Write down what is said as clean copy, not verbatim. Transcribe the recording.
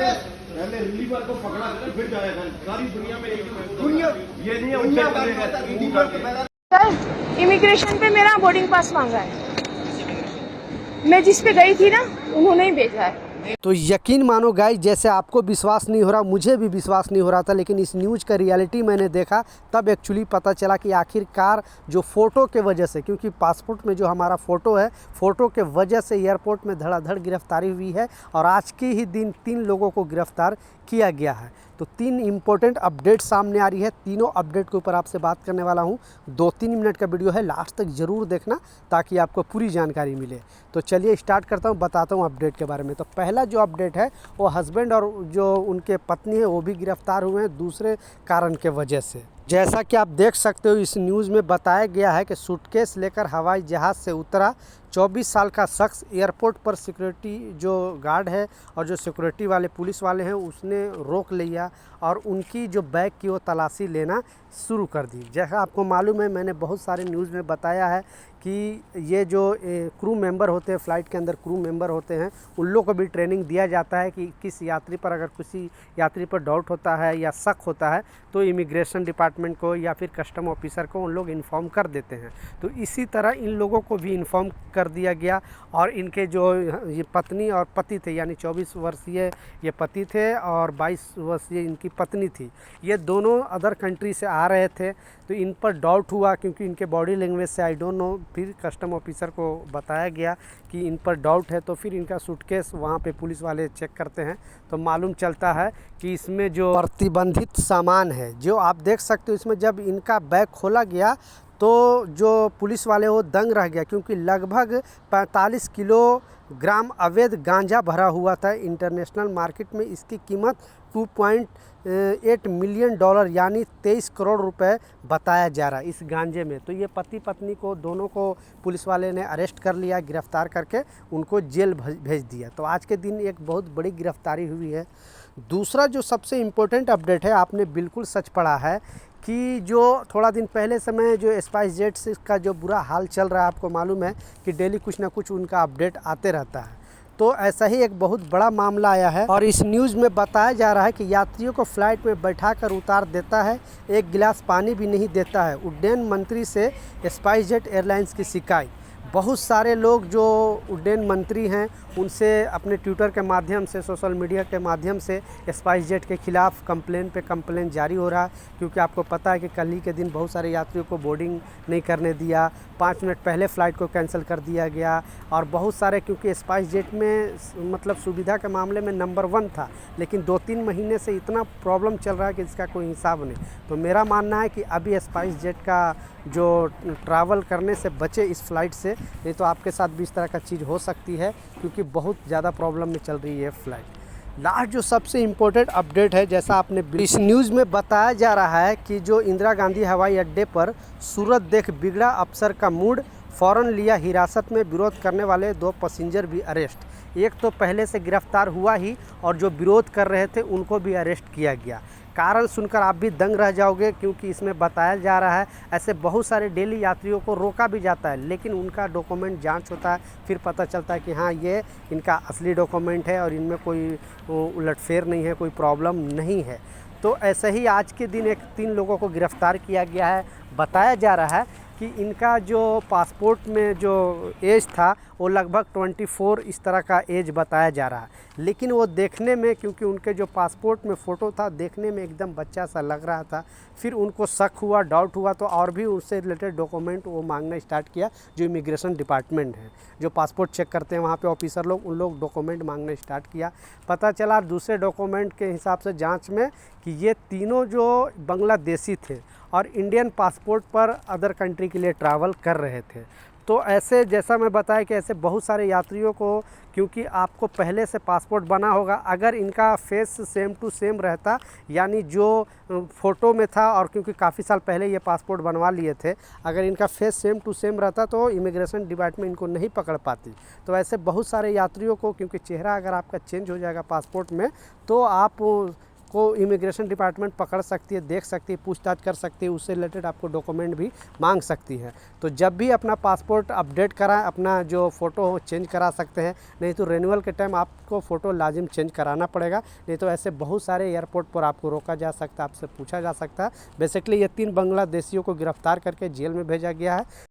पहले रिलीवर को पकड़ा कर फिर जाएगा। सारी दुनिया में ये नहीं है उनसे करेगा। सर इमिग्रेशन पे मेरा बोर्डिंग पास मांगा है, मैं जिस पे गई थी ना उन्होंने ही भेजा है। तो यकीन मानो गाइस, जैसे आपको विश्वास नहीं हो रहा, मुझे भी विश्वास नहीं हो रहा था, लेकिन इस न्यूज़ का रियलिटी मैंने देखा तब एक्चुअली पता चला कि आखिरकार जो फ़ोटो के वजह से, क्योंकि पासपोर्ट में जो हमारा फ़ोटो है, फ़ोटो के वजह से एयरपोर्ट में धड़ाधड़ गिरफ्तारी हुई है और आज के ही दिन 3 लोगों को गिरफ्तार किया गया है। तो 3 इम्पोर्टेंट अपडेट सामने आ रही है। तीनों अपडेट के ऊपर आपसे बात करने वाला हूँ। 2-3 मिनट का वीडियो है, लास्ट तक ज़रूर देखना ताकि आपको पूरी जानकारी मिले। तो चलिए स्टार्ट करता हूँ, बताता हूँ अपडेट के बारे में। तो पहला जो अपडेट है वो हस्बैंड और जो उनके पत्नी है वो भी गिरफ्तार हुए हैं दूसरे कारण के वजह से। जैसा कि आप देख सकते हो इस न्यूज़ में बताया गया है कि सूटकेस लेकर हवाई जहाज़ से उतरा 24 साल का शख्स। एयरपोर्ट पर सिक्योरिटी जो गार्ड है और जो सिक्योरिटी वाले पुलिस वाले हैं उसने रोक लिया और उनकी जो बैग की वो तलाशी लेना शुरू कर दी। जैसा आपको मालूम है, मैंने बहुत सारे न्यूज़ में बताया है कि ये जो क्रू मेंबर होते हैं, फ़्लाइट के अंदर क्रू मेंबर होते हैं, उन लोगों को भी ट्रेनिंग दिया जाता है कि किस यात्री पर, अगर किसी यात्री पर डाउट होता है या शक होता है तो इमिग्रेशन डिपार्टमेंट को या फिर कस्टम ऑफिसर को उन लोग इन्फॉर्म कर देते हैं। तो इसी तरह इन लोगों को भी इन्फॉर्म कर दिया गया और इनके जो ये पत्नी और पति थे, यानी 24 वर्षीय ये पति थे और 22 वर्षीय इनकी पत्नी थी, ये दोनों अदर कंट्री से आ रहे थे। तो इन पर डाउट हुआ क्योंकि इनके बॉडी लैंग्वेज से आई डोंट नो, फिर कस्टम ऑफिसर को बताया गया कि इन पर डाउट है। तो फिर इनका सूटकेस वहाँ पे पुलिस वाले चेक करते हैं तो मालूम चलता है कि इसमें जो प्रतिबंधित सामान है, जो आप देख सकते हो, इसमें जब इनका बैग खोला गया तो जो पुलिस वाले वो दंग रह गया क्योंकि लगभग 45 किलोग्राम अवैध गांजा भरा हुआ था। इंटरनेशनल मार्केट में इसकी कीमत $2.8 मिलियन यानी 23 करोड़ रुपए बताया जा रहा है इस गांजे में। तो ये पति पत्नी को दोनों को पुलिस वाले ने अरेस्ट कर लिया, गिरफ्तार करके उनको जेल भेज दिया। तो आज के दिन एक बहुत बड़ी गिरफ्तारी हुई है। दूसरा जो सबसे इम्पोर्टेंट अपडेट है, आपने बिल्कुल सच पढ़ा है कि जो थोड़ा दिन पहले समय जो स्पाइस जेट्स का जो बुरा हाल चल रहा है, आपको मालूम है कि डेली कुछ ना कुछ उनका अपडेट आते रहता है। तो ऐसा ही एक बहुत बड़ा मामला आया है और इस न्यूज़ में बताया जा रहा है कि यात्रियों को फ्लाइट में बैठाकर उतार देता है, एक गिलास पानी भी नहीं देता है। उड्डयन मंत्री से स्पाइस जेट एयरलाइंस की शिकायत। बहुत सारे लोग जो उड्डयन मंत्री हैं उनसे अपने ट्विटर के माध्यम से, सोशल मीडिया के माध्यम से स्पाइस जेट के ख़िलाफ़ कंप्लेन पे कंप्लेन जारी हो रहा है क्योंकि आपको पता है कि कल ही के दिन बहुत सारे यात्रियों को बोर्डिंग नहीं करने दिया, 5 मिनट पहले फ़्लाइट को कैंसिल कर दिया गया और बहुत सारे, क्योंकि स्पाइस जेट में मतलब सुविधा के मामले में नंबर 1 था, लेकिन 2-3 महीने से इतना प्रॉब्लम चल रहा है कि इसका कोई हिसाब नहीं। तो मेरा मानना है कि अभी स्पाइस जेट का जो ट्रैवल करने से बचे इस फ़्लाइट से, नहीं तो आपके साथ भी इस तरह का चीज़ हो सकती है क्योंकि बहुत ज़्यादा प्रॉब्लम में चल रही है फ़्लाइट। लास्ट जो सबसे इम्पोर्टेंट अपडेट है, जैसा आपने इस न्यूज़ में बताया जा रहा है कि जो इंदिरा गांधी हवाई अड्डे पर सूरत देख बिगड़ा अफसर का मूड, फ़ौरन लिया हिरासत में, विरोध करने वाले 2 पैसेंजर भी अरेस्ट। एक तो पहले से गिरफ्तार हुआ ही और जो विरोध कर रहे थे उनको भी अरेस्ट किया गया। कारण सुनकर आप भी दंग रह जाओगे क्योंकि इसमें बताया जा रहा है ऐसे बहुत सारे डेली यात्रियों को रोका भी जाता है, लेकिन उनका डॉक्यूमेंट जांच होता है, फिर पता चलता है कि हाँ ये इनका असली डॉक्यूमेंट है और इनमें कोई उलटफेर नहीं है, कोई प्रॉब्लम नहीं है। तो ऐसे ही आज के दिन 3 लोगों को गिरफ्तार किया गया है। बताया जा रहा है कि इनका जो पासपोर्ट में जो एज था वो लगभग 24 इस तरह का एज बताया जा रहा है, लेकिन वो देखने में, क्योंकि उनके जो पासपोर्ट में फ़ोटो था देखने में एकदम बच्चा सा लग रहा था। फिर उनको शक हुआ, डाउट हुआ, तो और भी उससे रिलेटेड डॉक्यूमेंट वो मांगना स्टार्ट किया। जो इमिग्रेशन डिपार्टमेंट है, जो पासपोर्ट चेक करते हैं वहाँ पे ऑफिसर लोग, उन लोग डॉक्यूमेंट मांगना स्टार्ट किया। पता चला दूसरे डॉक्यूमेंट के हिसाब से जाँच में कि ये तीनों जो बांग्लादेशी थे और इंडियन पासपोर्ट पर अदर कंट्री के लिए ट्रैवल कर रहे थे। तो ऐसे, जैसा मैं बताया कि ऐसे बहुत सारे यात्रियों को, क्योंकि आपको पहले से पासपोर्ट बना होगा, अगर इनका फेस सेम टू सेम रहता, यानी जो फ़ोटो में था, और क्योंकि काफ़ी साल पहले ये पासपोर्ट बनवा लिए थे, अगर इनका फेस सेम टू सेम रहता तो इमिग्रेशन डिपार्टमेंट इनको नहीं पकड़ पाती। तो ऐसे बहुत सारे यात्रियों को, क्योंकि चेहरा अगर आपका चेंज हो जाएगा पासपोर्ट में, तो आप आपको इमिग्रेशन डिपार्टमेंट पकड़ सकती है, देख सकती है, पूछताछ कर सकती है, उससे रिलेटेड आपको डॉक्यूमेंट भी मांग सकती है। तो जब भी अपना पासपोर्ट अपडेट कराएं, अपना जो फ़ोटो हो चेंज करा सकते हैं, नहीं तो रिन्यूअल के टाइम आपको फ़ोटो लाजिम चेंज कराना पड़ेगा, नहीं तो ऐसे बहुत सारे एयरपोर्ट पर आपको रोका जा सकता है, आपसे पूछा जा सकता है। बेसिकली ये 3 बांग्लादेशियों को गिरफ्तार करके जेल में भेजा गया है।